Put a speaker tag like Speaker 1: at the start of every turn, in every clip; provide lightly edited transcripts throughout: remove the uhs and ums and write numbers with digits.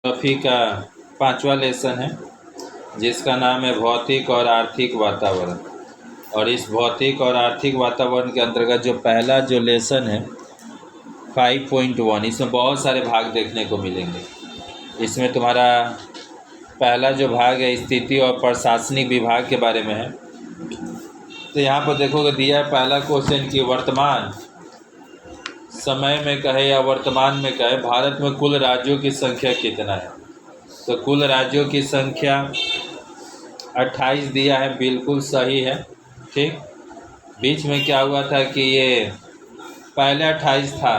Speaker 1: Geography का 5वां lesson है जिसका नाम है भौतिक और आर्थिक वातावरण। और इस भौतिक और आर्थिक वातावरण के अंतर्गत जो पहला जो लेसन है 5.1, इसमें बहुत सारे भाग देखने को मिलेंगे। इसमें तुम्हारा पहला जो भाग है स्थिति और प्रशासनिक विभाग के बारे में है। तो यहाँ पर देखोगे दिया है पहला क्वेश्चन कि वर्तमान समय में कहे या वर्तमान में कहे भारत में कुल राज्यों की संख्या कितना है। तो कुल राज्यों की संख्या 28 दिया है, बिल्कुल सही है। ठीक, बीच में क्या हुआ था कि ये पहले 28 था,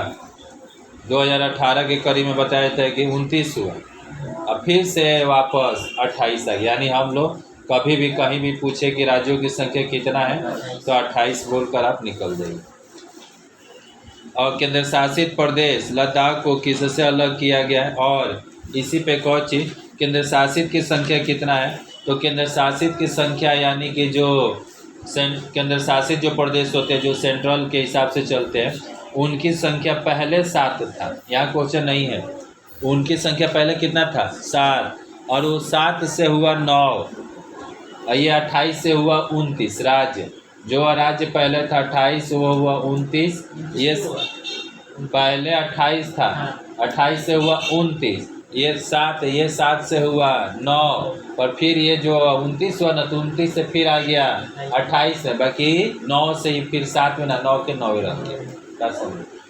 Speaker 1: 2018 के करीब में बताया था कि 29 हुआ, अब फिर से वापस 28 आ गया। यानी हम लोग कभी भी कहीं भी पूछे कि राज्यों की संख्या कितना है तो 28 बोलकर आप निकल जाइए। और केंद्र शासित प्रदेश लद्दाख को किससे अलग किया गया है। और इसी पे कौन चीज केंद्र शासित की संख्या कितना है। तो केंद्र शासित की संख्या यानी कि जो केंद्र शासित जो प्रदेश होते हैं जो सेंट्रल के हिसाब से चलते हैं उनकी संख्या पहले 7 था। यहाँ क्वेश्चन नहीं है, उनकी संख्या पहले कितना था 7, और वो 7 से हुआ 9 और ये 28 से हुआ 29 राज्य। जो राज्य पहले था 28 वो हुआ 29, ये पहले 28 था, 28 से हुआ 29, ये 7 से हुआ 9 और फिर ये जो 29 हुआ ना तो 29 से फिर आ गया 28 है, बाकी 9 से ही फिर 7 में ना 9 के 9 रह गया।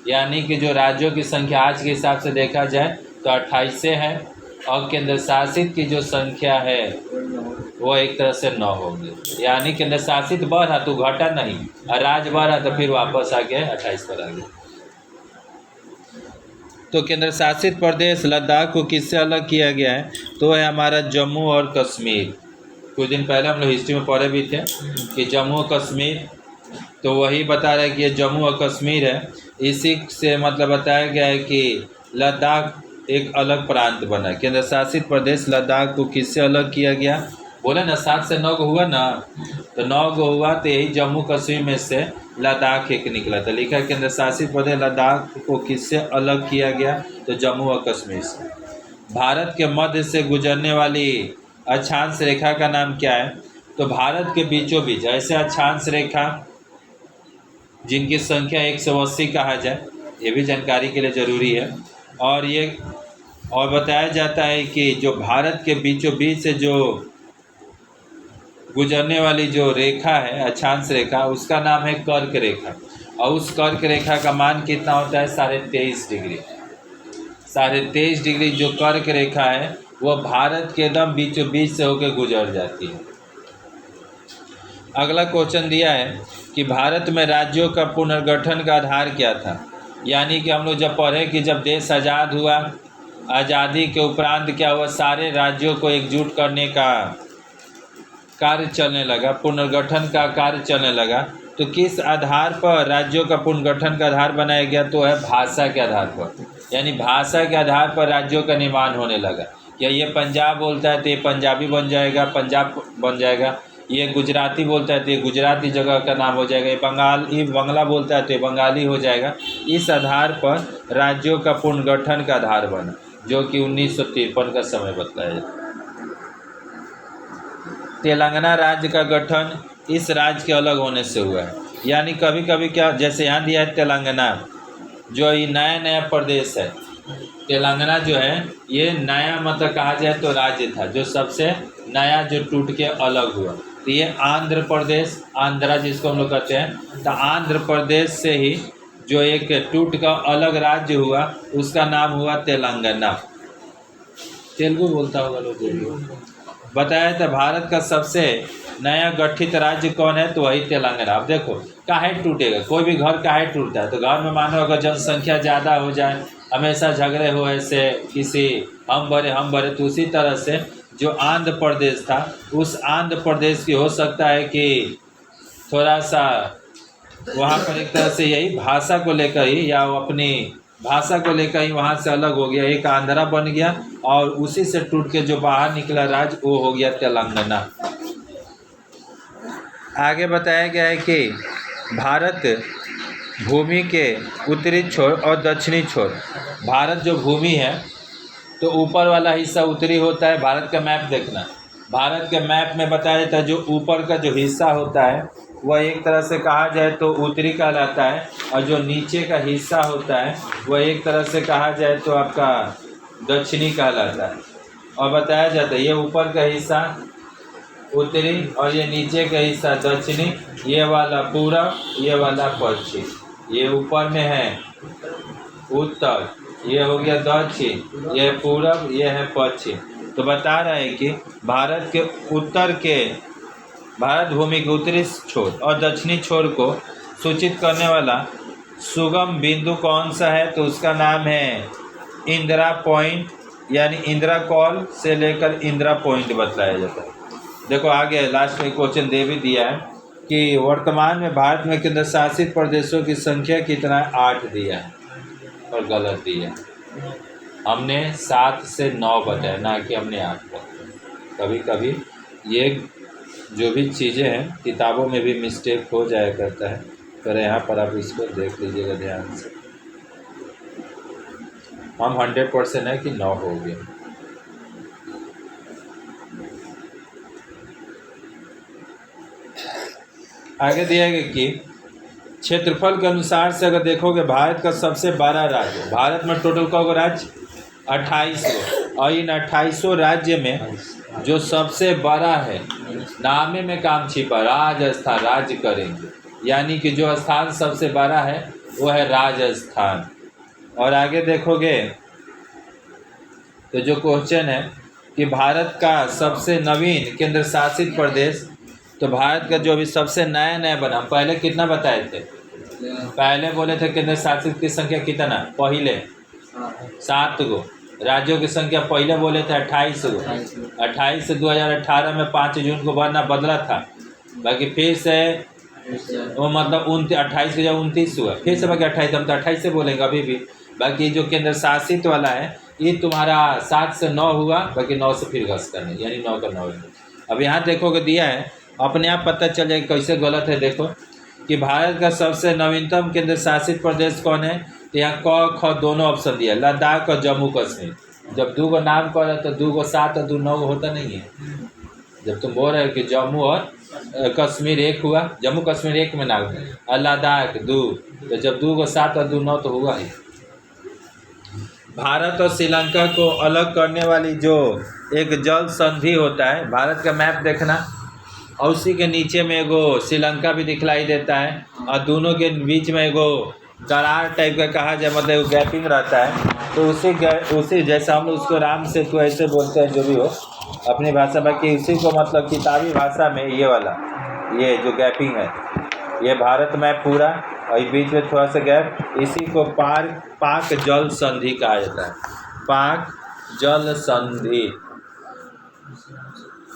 Speaker 1: यानी कि जो राज्यों की संख्या आज के हिसाब से देखा जाए तो 28 से है और केंद्र शासित की जो संख्या है वो एक तरह से 9 होगी। यानी केंद्र शासित बढ़ा तो घटा नहीं और राज्य बढ़ा तो फिर वापस आ गया 28 पर आ गया। तो केंद्र शासित प्रदेश लद्दाख को किससे अलग किया गया है तो है हमारा जम्मू और कश्मीर। कुछ दिन पहले हम लोग हिस्ट्री में पढ़े भी थे कि जम्मू और कश्मीर, तो वही बता रहे कि ये जम्मू और कश्मीर है। इसी से मतलब बताया गया है कि लद्दाख एक अलग प्रांत बना। केंद्र शासित प्रदेश लद्दाख को किससे अलग किया गया, बोले ना 7 से 9 को हुआ ना, तो 9 को हुआ तो यही जम्मू कश्मीर में से लद्दाख एक निकला था। लिखा केंद्र शासित प्रदेश लद्दाख को किससे अलग किया गया तो जम्मू और कश्मीर से। भारत के मध्य से गुजरने वाली अक्षांश रेखा का नाम क्या है। तो भारत के बीचों बीच ऐसे अक्षांश रेखा जिनकी संख्या 180 कहा जाए, ये भी जानकारी के लिए ज़रूरी है। और बताया जाता है कि जो भारत के बीचों बीच से जो गुजरने वाली जो रेखा है अक्षांश रेखा उसका नाम है कर्क रेखा। और उस कर्क रेखा का मान कितना होता है 23.5 डिग्री। 23.5 डिग्री जो कर्क रेखा है वो भारत के एकदम बीचों बीच से होकर गुजर जाती है। अगला क्वेश्चन दिया है कि भारत में राज्यों का पुनर्गठन का आधार क्या था। यानी कि हम लोग जब पढ़े कि जब देश आज़ाद हुआ, आज़ादी के उपरांत क्या हुआ, सारे राज्यों को एकजुट करने का कार्य चलने लगा, पुनर्गठन का कार्य चलने लगा। तो किस आधार पर राज्यों का पुनर्गठन का आधार बनाया गया तो है भाषा के आधार पर। यानी भाषा के आधार पर राज्यों का निर्माण होने लगा। या ये पंजाब बोलता है तो ये पंजाबी बन जाएगा, पंजाब बन जाएगा। ये गुजराती बोलता है तो ये गुजराती जगह का नाम हो जाएगा। ये बंगला बोलता है तो ये बंगाली हो जाएगा। इस आधार पर राज्यों का पुनर्गठन का आधार बना, जो कि 1953 का समय बतलाया जाता है। तेलंगाना राज्य का गठन इस राज्य के अलग होने से हुआ है। यानी कभी कभी क्या, जैसे यहाँ दिया है तेलंगाना, जो ये नया प्रदेश है। तेलंगाना जो है ये नया मतलब कहा जाए तो राज्य था जो सबसे नया जो टूट के अलग हुआ। तो ये आंध्र प्रदेश, आंध्रा जिसको हम लोग कहते हैं, तो आंध्र प्रदेश से ही जो एक टूट का अलग राज्य हुआ उसका नाम हुआ तेलंगाना। तेलुगु बोलता होगा लोग। बताया था भारत का सबसे नया गठित राज्य कौन है तो वही तेलंगाना। अब देखो काहे टूटेगा, कोई भी घर काहे टूटता है, तो घर में मानो अगर जनसंख्या ज़्यादा हो जाए, हमेशा झगड़े हो ऐसे किसी हम बड़े, तो उसी तरह से जो आंध्र प्रदेश था उस आंध्र प्रदेश की हो सकता है कि थोड़ा सा वहाँ पर एक तरह से यही भाषा को लेकर ही या वो अपनी भाषा को लेकर ही वहाँ से अलग हो गया, एक आंध्रा बन गया और उसी से टूट के जो बाहर निकला राज्य वो हो गया तेलंगाना। आगे बताया गया है कि भारत भूमि के उत्तरी छोर और दक्षिणी छोर, भारत जो भूमि है तो ऊपर वाला हिस्सा उत्तरी होता है। भारत का मैप देखना, भारत के मैप में बताया जाता है जो ऊपर का जो हिस्सा होता है वह एक तरह से कहा जाए तो उत्तरी कहलाता है, और जो नीचे का हिस्सा होता है वह एक तरह से कहा जाए तो आपका दक्षिणी कहलाता है। और बताया जाता है ये ऊपर का हिस्सा उत्तरी और ये नीचे का हिस्सा दक्षिणी, ये वाला पूरब, ये वाला पश्चिम, ये ऊपर में है उत्तर, ये हो गया दक्षिण, ये पूरब, ये है पश्चिम। तो बता रहे हैं कि भारत के उत्तर के, भारत भूमि के उत्तरी छोर और दक्षिणी छोर को सूचित करने वाला सुगम बिंदु कौन सा है, तो उसका नाम है इंदिरा पॉइंट, यानी इंदिरा कॉल से लेकर इंदिरा पॉइंट बतलाया जाता है। देखो आगे लास्ट में क्वेश्चन दे भी दिया है कि वर्तमान में भारत में केंद्र शासित प्रदेशों की संख्या कितना है, 8 दिया है और गलत दिया है। हमने 7 से 9 बताया, ना कि हमने 8 बताया। कभी कभी ये जो भी चीज़ें हैं किताबों में भी मिस्टेक हो जाया करता है, पर यहाँ पर आप इसको देख लीजिएगा ध्यान से। हम 100% है कि 9 हो गए। आगे दिया गया कि क्षेत्रफल के अनुसार से अगर देखोगे भारत का सबसे बड़ा राज्य, भारत में टोटल का राज्य 28 और इन 28 राज्य में जो सबसे बड़ा है, नामे में काम छिपा, राजस्थान, राज्य करेंगे, यानी कि जो स्थान सबसे बड़ा है वो है राजस्थान। और आगे देखोगे तो जो क्वेश्चन है कि भारत का सबसे नवीन केंद्र शासित प्रदेश, तो भारत का जो अभी सबसे नया नया बना, पहले कितना बताए थे, पहले बोले थे केंद्र शासित की संख्या कितना, पहले 7 गो, राज्यों की संख्या पहले बोले थे 28 गो। 28 से 2018 में 5 जून को बदला था, बाकी फिर से वो मतलब 28 के जब 29 हुआ, फिर से बाकी 28, हम तो 28 से बोलेंगे अभी भी। बाकी जो केंद्र शासित वाला है ये तुम्हारा 7 से 9 हुआ, बाकी 9 से फिर घस करने, यानी 9 का 9। अब यहाँ देखोगे दिया है, अपने आप पता चल जाएगा कैसे गलत है। देखो कि भारत का सबसे नवीनतम केंद्र शासित प्रदेश कौन है, तो यहाँ क ख दोनों ऑप्शन दिया, लद्दाख और जम्मू कश्मीर। जब 2 को नाम कर तो 2 को 7 और 2 9 होता नहीं है। जब तुम बोल रहे हो कि जम्मू और कश्मीर 1 हुआ, जम्मू कश्मीर 1 में नाम है, और लद्दाख 2, तो जब 2 को 7 और 2 9 तो हुआ ही। भारत और श्रीलंका को अलग करने वाली जो एक जल संधि होता है, भारत का मैप देखना, और उसी के नीचे में एगो श्रीलंका भी दिखलाई देता है, और दोनों के बीच में एगो दरार टाइप का कहा जाए, मतलब गैपिंग रहता है। तो उसी जैसा हम उसको राम सेतु ऐसे बोलते हैं, जो भी हो अपनी भाषा, बाकी उसी को मतलब किताबी भाषा में ये वाला, ये जो गैपिंग है, ये भारत मैप पूरा, और बीच में थोड़ा सा गैप, इसी को पाक जल संधि कहा जाता है, पाक जल संधि।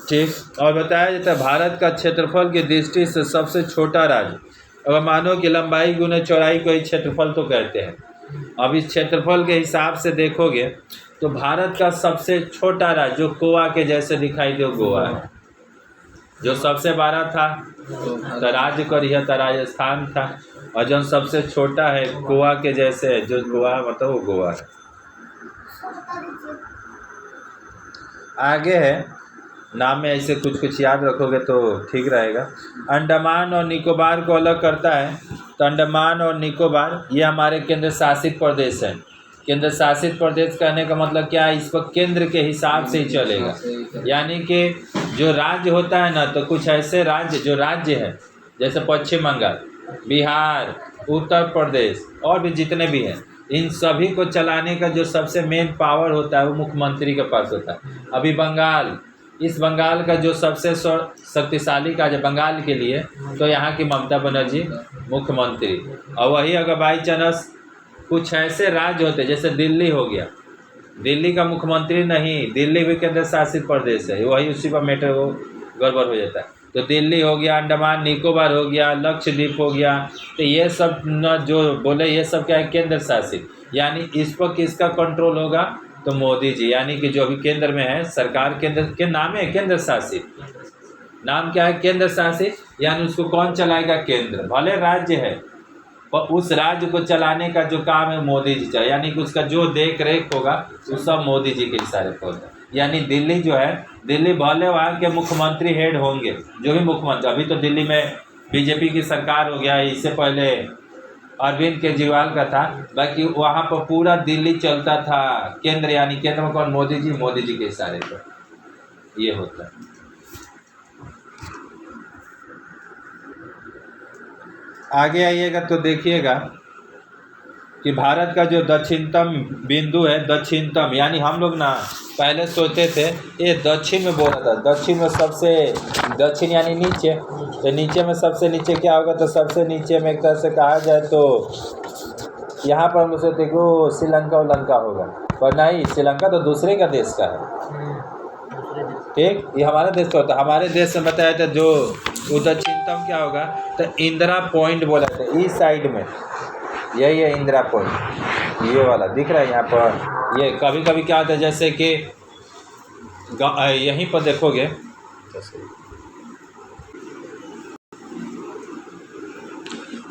Speaker 1: ठीक, और बताया जाता है भारत का क्षेत्रफल की दृष्टि से सबसे छोटा राज्य, अगर मानो कि लंबाई गुने चौड़ाई को ही क्षेत्रफल तो कहते हैं। अब इस क्षेत्रफल के हिसाब से देखोगे तो भारत का सबसे छोटा राज्य जो गोवा के जैसे दिखाई दे, गोवा है। जो सबसे बड़ा था तो राज्य करिए तो राजस्थान था, और जो सबसे छोटा है गोवा के जैसे, जो गोवा मतलब वो गोवा है। आगे है, नाम में ऐसे कुछ कुछ याद रखोगे तो ठीक रहेगा। अंडमान और निकोबार को अलग करता है, तो अंडमान और निकोबार ये हमारे केंद्र शासित प्रदेश हैं। केंद्र शासित प्रदेश कहने का मतलब क्या है, इस पर केंद्र के हिसाब से ही चलेगा, यानी कि जो राज्य होता है ना, तो कुछ ऐसे राज्य जो राज्य है जैसे पश्चिम बंगाल, बिहार, उत्तर प्रदेश और भी जितने भी हैं, इन सभी को चलाने का जो सबसे मेन पावर होता है वो मुख्यमंत्री के पास होता है। अभी बंगाल, इस बंगाल का जो सबसे शक्तिशाली का जो बंगाल के लिए, तो यहाँ की ममता बनर्जी मुख्यमंत्री। और वही अगर बाई चांस कुछ ऐसे राज्य होते जैसे दिल्ली हो गया, दिल्ली का मुख्यमंत्री नहीं, दिल्ली भी केंद्र शासित प्रदेश है, वही उसी पर मैटर वो गड़बड़ हो जाता है। तो दिल्ली हो गया, अंडमान निकोबार हो गया, लक्षद्वीप हो गया, तो ये सब न जो बोले ये सब क्या है, केंद्र शासित। यानी इस पर किसका कंट्रोल होगा, तो मोदी जी, यानी कि जो अभी केंद्र में है सरकार, केंद्र के नाम है केंद्र शासित, नाम क्या है केंद्र शासित, यानी उसको कौन चलाएगा, केंद्र। भले राज्य है पर उस राज्य को चलाने का जो काम है मोदी जी चाहिए, यानी कि उसका जो देख रेख होगा वो सब मोदी जी के इशारे पर होता है। यानी दिल्ली जो है, दिल्ली भले वहाँ के मुख्यमंत्री हेड होंगे, जो भी मुख्यमंत्री, अभी तो दिल्ली में बीजेपी की सरकार हो गया है, इससे पहले अरविंद केजरीवाल का था, बाकी वहाँ पर पूरा दिल्ली चलता था केंद्र, यानी केंद्र में कौन, मोदी जी के इशारे पर ये होता है। आगे आइएगा तो देखिएगा कि भारत का जो दक्षिणतम बिंदु है, दक्षिणतम यानी हम लोग ना पहले सोचते थे ये दक्षिण में बोला था, दक्षिण में सबसे, दक्षिण यानी नीचे, तो नीचे में सबसे नीचे क्या होगा, तो सबसे नीचे में एक तरह से कहा जाए तो यहाँ पर हम सोचते कि वो श्रीलंका और लंका होगा, पर नहीं, श्रीलंका तो दूसरे का देश का है, ठीक, ये हमारे देश का होता है। हमारे देश में बताया था जो वो दक्षिणतम क्या होगा, तो इंदिरा पॉइंट बोला था, इस साइड में यही है इंदिरा पॉइंट, ये वाला दिख रहा है यहाँ पर। ये कभी कभी क्या होता है, जैसे कि यहीं पर देखोगे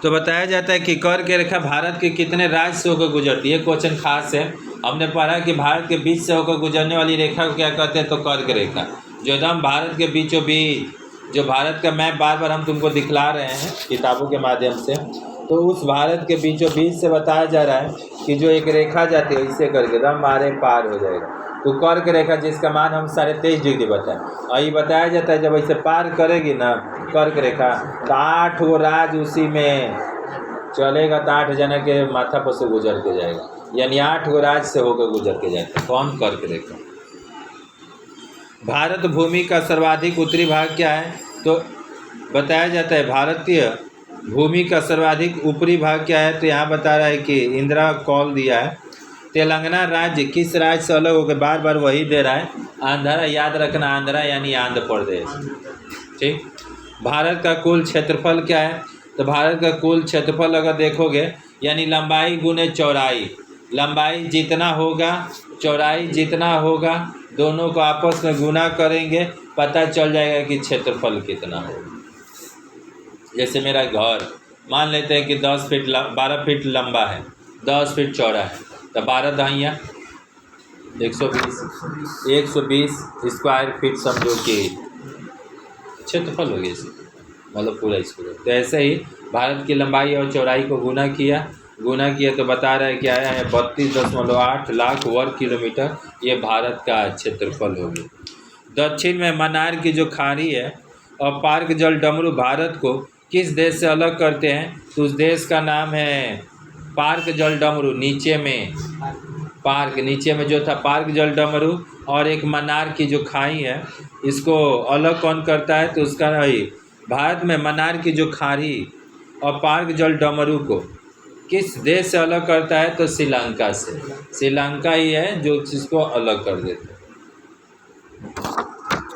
Speaker 1: तो बताया जाता है कि कर्क रेखा भारत के कितने राज्य से होकर गुजरती है। क्वेश्चन खास है, हमने पढ़ा कि भारत के बीच से होकर गुजरने वाली रेखा को क्या कहते हैं, तो कर्क रेखा, जो एकदम भारत के बीचों बीच, जो भारत का मैप बार बार हम तुमको दिखला रहे हैं किताबों के माध्यम से, तो उस भारत के बीचों बीच से बताया जा रहा है कि जो एक रेखा जाती है इससे करके एकदम मारे पार हो जाएगा, तो कर्क रेखा जिसका मान हम 23.5 डिग्री बताएं, और ये बताया जाता है जब ऐसे पार करेगी ना कर्क रेखा, तो 8 वो राज उसी में चलेगा, तो 8 जना के माथा पर से गुजर के जाएगा, यानी 8 वो राज से होकर गुजर के जाएगा। कौन, कर्क रेखा। भारत भूमि का सर्वाधिक उत्तरी भाग क्या है, तो बताया जाता है भारतीय भूमि का सर्वाधिक ऊपरी भाग क्या है, तो यहाँ बता रहा है कि इंदिरा कॉल दिया है। तेलंगाना राज्य किस राज्य से अलग होकर, बार बार वही दे रहा है, आंध्रा, याद रखना आंध्रा यानी आंध्र प्रदेश, ठीक। भारत का कुल क्षेत्रफल क्या है, तो भारत का कुल क्षेत्रफल अगर देखोगे यानी लंबाई गुने चौड़ाई, लंबाई जितना होगा चौड़ाई जितना होगा, दोनों को आपस में गुना करेंगे, पता चल जाएगा कि क्षेत्रफल कितना होगा। जैसे मेरा घर मान लेते हैं कि 12 फीट लंबा है, 10 फीट चौड़ा है, तो 12 दहिया 120 स्क्वायर फीट समझो कि क्षेत्रफल हो गया, मतलब पूरा स्क्वायर। तो ऐसे ही भारत की लंबाई और चौड़ाई को गुना किया तो बता रहा है कि आया है 32.8 लाख वर्ग किलोमीटर, ये भारत का क्षेत्रफल हो गया। दक्षिण में मन्नार की जो खाड़ी है और पार्क जल डमरू भारत को किस देश से अलग करते हैं, तो उस देश का नाम है पार्क जल डमरू। नीचे में पार्क, नीचे में जो था पार्क जल डमरू, और एक मन्नार की जो खाई है इसको अलग कौन करता है, तो उसका नहीं, भारत में मन्नार की जो खाड़ी और पार्क जल डमरू को किस देश से अलग करता है, तो श्रीलंका से। श्रीलंका ही है जो इसको अलग कर देता है।